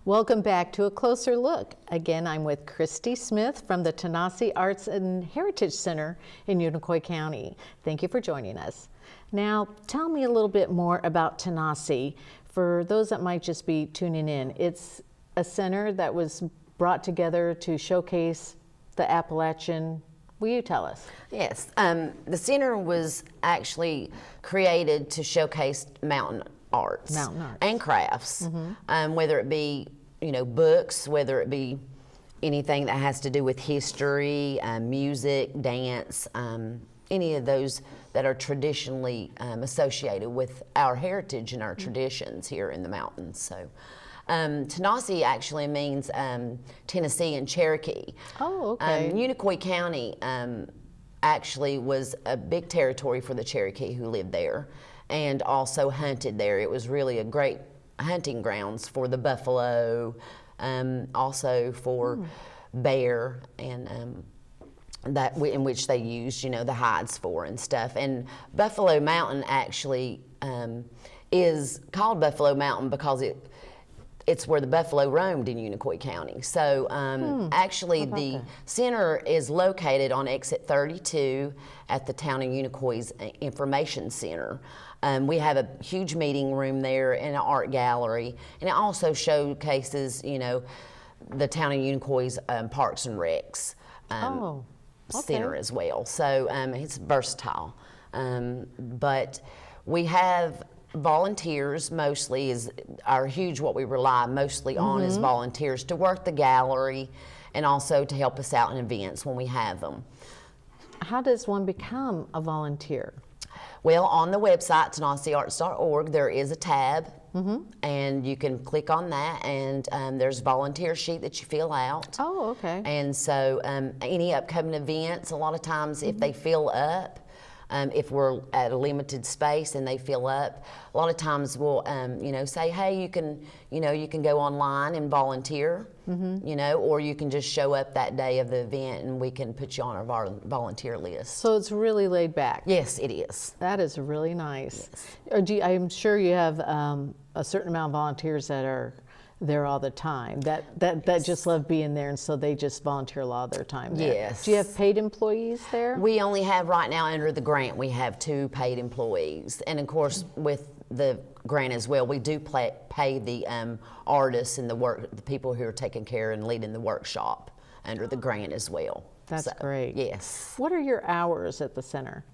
Welcome back to A Closer Look. Again, I'm with Christy Smith from the Tanasi Arts and Heritage Center in Unicoi County. Thank you for joining us. Now, tell me a little bit more about Tanasi. For those that might just be tuning in, it's a center that was brought together to showcase the Appalachian. Will you tell us? Yes, the center was actually created to showcase mountain arts and crafts, whether it be books, whether it be anything that has to do with history, music, dance, any of those that are traditionally associated with our heritage and our traditions here in the mountains. So Tanasi actually means Tennessee in Cherokee. Oh, okay. Unicoi County actually was a big territory for the Cherokee who lived there and also hunted there. It was really a great hunting grounds for the buffalo, also for bear, and in which they used, the hides for and stuff. And Buffalo Mountain actually is called Buffalo Mountain because it's where the buffalo roamed in Unicoi County. So actually the center is located on exit 32 at the town of Unicioi's Information Center. We have a huge meeting room there and an art gallery, and it also showcases, the town of Unicioi's Parks and Recs center as well. So it's versatile. But we have volunteers mostly what we rely mostly on is volunteers to work the gallery and also to help us out in events when we have them. How does one become a volunteer? Well, on the website, tanasiarts.org, there is a tab, and you can click on that, and there's a volunteer sheet that you fill out. Oh, okay. And so any upcoming events, a lot of times if they fill up, if we're at a limited space and they fill up, a lot of times we'll, say, hey, you can go online and volunteer, or you can just show up that day of the event and we can put you on our volunteer list. So it's really laid back. Yes, it is. That is really nice. Yes. I'm sure you have a certain amount of volunteers that are there all the time that just love being there, and so they just volunteer a lot of their time there. Yes. Do you have paid employees there? We only have right now under the grant, we have 2 paid employees, and of course with the grant as well, we do pay the artists and the people who are taking care and leading the workshop under the grant as well. That's great. Yes. What are your hours at the center?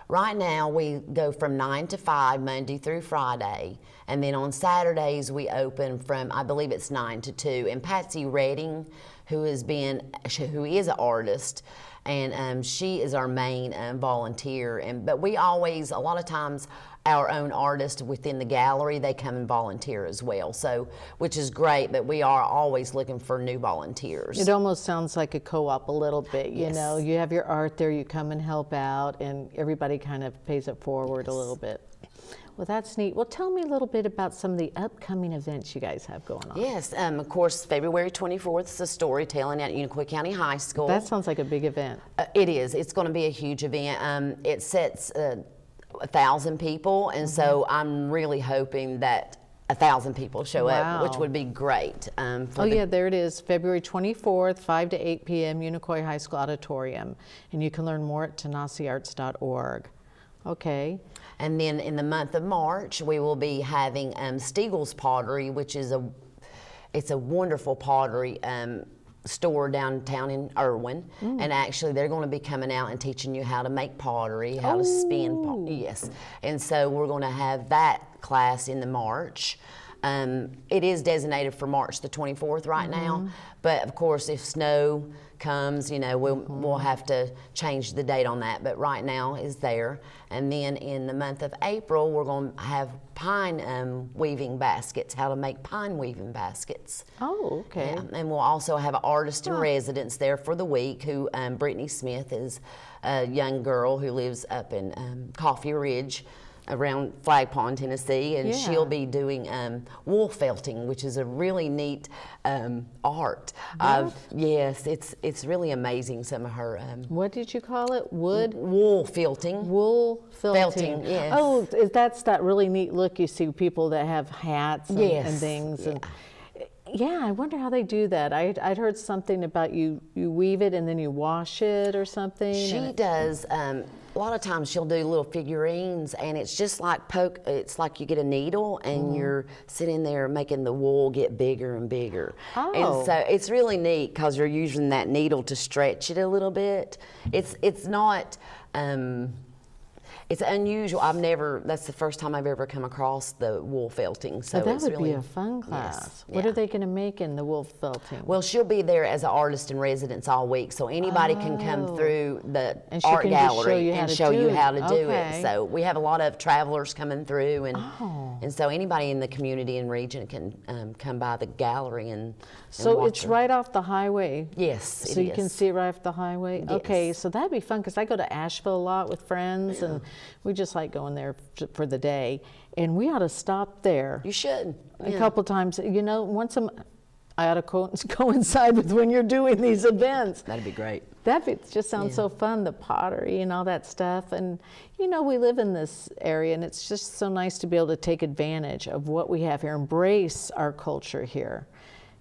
Right now, we go from 9 to 5, Monday through Friday. And then on Saturdays, we open from, I believe it's 9 to 2. And Patsy Redding, who is an artist, and she is our main volunteer. But we always, a lot of times, our own artists within the gallery, they come and volunteer as well. So, which is great, but we are always looking for new volunteers. It almost sounds like a co-op a little bit, you know. You have your art there, you come and help out, and everybody kind of pays it forward a little bit. Well, that's neat. Well, tell me a little bit about some of the upcoming events you guys have going on. Yes, of course, February 24th is the storytelling at Unicoi County High School. That sounds like a big event. It is. It's going to be a huge event. It sets 1,000 people, and so I'm really hoping that 1,000 people show up, which would be great. There it is, February 24th, 5 to 8 p.m., Unicoi High School Auditorium, and you can learn more at tanasiarts.org. Okay. And then in the month of March, we will be having Steagle's Pottery, which is a wonderful pottery store downtown in Irwin, and actually they're going to be coming out and teaching you how to make pottery, how to spin pottery. Yes, and so we're going to have that class in the March. It is designated for March the 24th right now, but of course if snow comes, we'll have to change the date on that, but right now is there. And then in the month of April, we're going to have pine weaving baskets, how to make pine weaving baskets. Oh, okay. Yeah. And we'll also have an artist in residence there for the week, who Brittany Smith is a young girl who lives up in Coffee Ridge, around Flag Pond, Tennessee, and she'll be doing wool felting, which is a really neat art. Yes, it's really amazing, some of her. What did you call it? Wool felting. Wool felting. Yes. Oh, that's that really neat look. You see people that have hats and things. And Yeah, I wonder how they do that. I'd heard something about you weave it and then you wash it or something. She does. A lot of times she'll do little figurines, and it's just like it's like you get a needle and you're sitting there making the wool get bigger and bigger. Oh. And so it's really neat because you're using that needle to stretch it a little bit. It's not. It's unusual. That's the first time I've ever come across the wool felting. So But that it's would really, be a fun class. Yes, What yeah. are they going to make in the wool felting? Well, she'll be there as an artist in residence all week, so anybody can come through the And she art can just show gallery you how and to show do you it. how to do Okay. it. So we have a lot of travelers coming through, Oh. and so anybody in the community and region can come by the gallery and So watch it's her. right off the highway. Yes, So it you can is. see it right off the highway? Okay, Yes. so that'd be fun because I go to Asheville a lot with friends and we just like going there for the day. And we ought to stop there You should. a Yeah. couple times. You know, I ought to coincide with when you're doing these events. That'd be great. Just sounds so fun, the pottery and all that stuff. And, you know, we live in this area and it's just so nice to be able to take advantage of what we have here, embrace our culture here,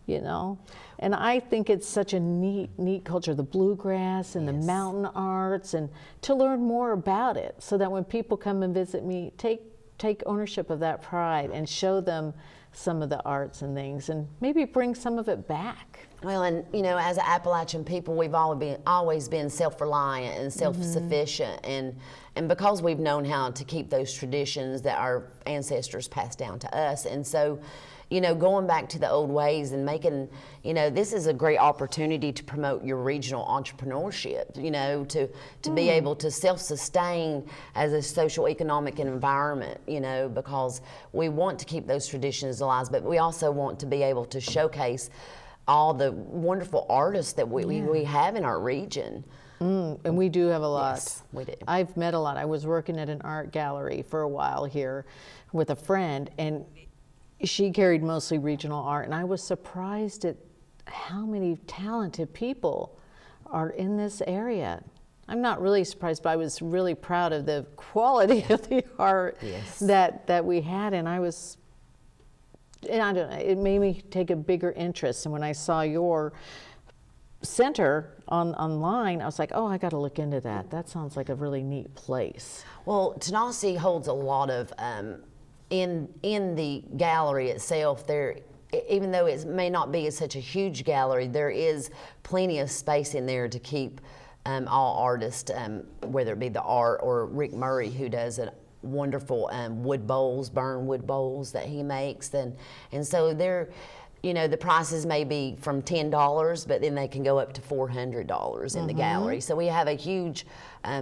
you know. And I think it's such a neat culture, the bluegrass and the mountain arts, and to learn more about it so that when people come and visit me, take ownership of that pride and show them some of the arts and things and maybe bring some of it back. Well, and you know, as Appalachian people, we've always been self-reliant and self-sufficient, and because we've known how to keep those traditions that our ancestors passed down to us, and so, you know, going back to the old ways and making, you know, this is a great opportunity to promote your regional entrepreneurship, you know, to be able to self-sustain as a social economic environment, you know, because we want to keep those traditions alive, but we also want to be able to showcase all the wonderful artists that we have in our region. And we do have a lot. Yes, we do. I've met a lot. I was working at an art gallery for a while here with a friend, and she carried mostly regional art, and I was surprised at how many talented people are in this area. I'm not really surprised, but I was really proud of the quality of the art that we had, and I don't know, it made me take a bigger interest. And when I saw your center online, I was like, oh, I got to look into that. That sounds like a really neat place. Well, Tanasi holds a lot of, in the gallery itself, even though it may not be such a huge gallery, there is plenty of space in there to keep all artists, whether it be the art or Rick Murray, who does a wonderful wood bowls, burn wood bowls that he makes, and so they're, you know, the prices may be from $10, but then they can go up to $400 in the gallery. So we have a huge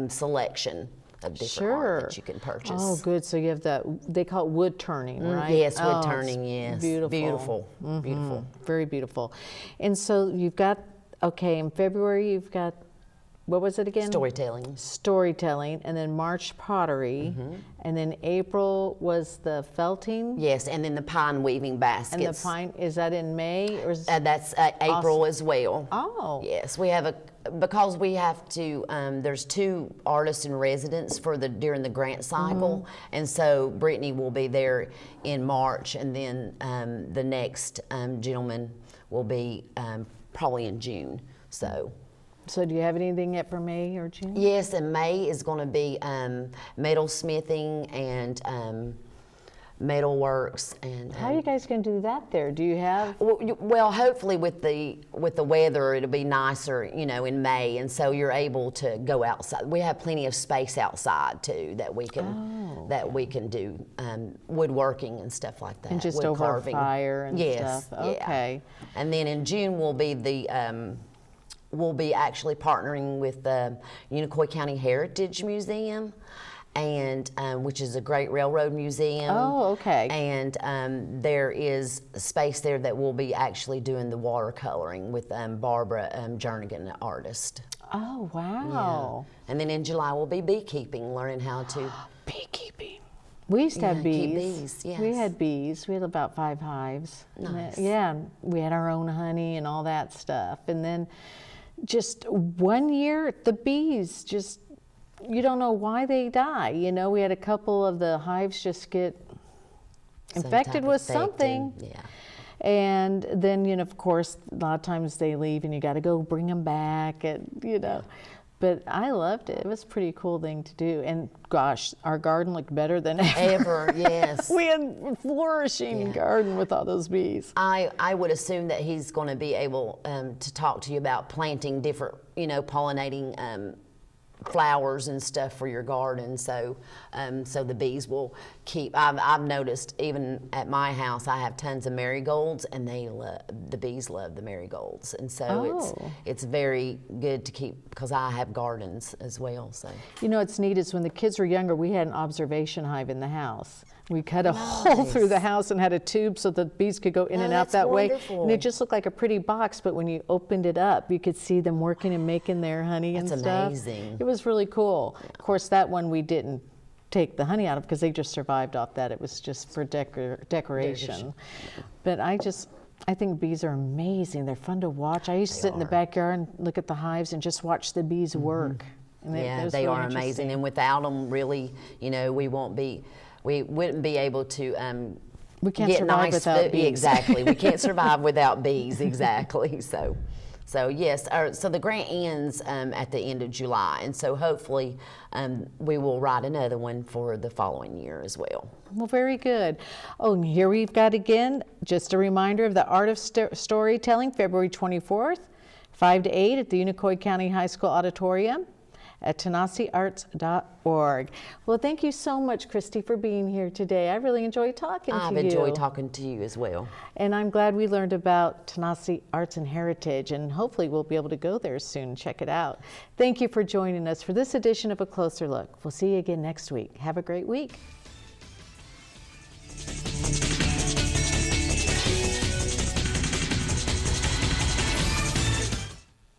selection of different art that you can purchase. Oh, good. So you have that, they call it wood turning, right? Yes, wood Oh, turning, it's yes. Beautiful. Beautiful. Very beautiful. And so you've got, okay, in February you've got, what was it again? Storytelling. Storytelling, and then March pottery, and then April was the felting. Yes, and then the pine weaving baskets. And the pine, is that in May? Or is, That's April as well. oh. Yes, we have because we have to, there's 2 artists in residence during the grant cycle, and so Brittany will be there in March, and then the next gentleman will be probably in June, so. So do you have anything yet for May or June? Yes, and May is going to be metal smithing and metal works. And How are you guys going to do that there? Do you have? well, hopefully with the weather, it'll be nicer, you know, in May, and so you're able to go outside. We have plenty of space outside too that we can do woodworking and stuff like that. And just wood over carving. a fire and Yes, stuff? Okay. Yeah. And then in June will be we'll be actually partnering with the Unicoi County Heritage Museum, and which is a great railroad museum. Oh, okay. And there is a space there that we'll be actually doing the watercoloring with Barbara Jernigan, an artist. Oh, wow. And then in July we'll be beekeeping, learning how to. Beekeeping. We used to have keep bees. bees, We yes. had bees. We had about 5 hives. Nice. Yeah, we had our own honey and all that stuff. And then just one year, the bees just, you don't know why they die. You know, we had a couple of the hives just get some infected type of with infected, something. Yeah. And then, you know, of course, a lot of times they leave and you got to go bring them back, and, you know. But I loved it. It was a pretty cool thing to do. And gosh, our garden looked better than ever. Yes. We had a flourishing garden with all those bees. I would assume that he's going to be able to talk to you about planting different, you know, pollinating flowers and stuff for your garden, so so the bees will keep. I've noticed even at my house I have tons of marigolds, and the bees love the marigolds, and so it's very good to keep, because I have gardens as well. So you know, it's neat is when the kids were younger, we had an observation hive in the house. We cut a hole through the house and had a tube so the bees could go in and out that way. And it just looked like a pretty box, but when you opened it up, you could see them working and making their honey and stuff. That's amazing. It was really cool. Of course, that one we didn't take the honey out of because they just survived off that. It was just for decoration. But I think bees are amazing. They're fun to watch. I used to sit in the backyard and look at the hives and just watch the bees work. And they are amazing. And without them, really, you know, we wouldn't be able to we can't survive without bees. Exactly. We can't survive without bees. Exactly. So yes, so the grant ends at the end of July, and so hopefully we will write another one for the following year as well. Well, very good. Oh, and here we've got again, just a reminder of the Art of Storytelling, February 24th, 5 to 8 at the Unicoi County High School Auditorium at TanasiArts.org. Well, thank you so much, Christy, for being here today. I really enjoyed talking to you. I've enjoyed talking to you as well. And I'm glad we learned about Tanasi Arts and Heritage, and hopefully we'll be able to go there soon and check it out. Thank you for joining us for this edition of A Closer Look. We'll see you again next week. Have a great week.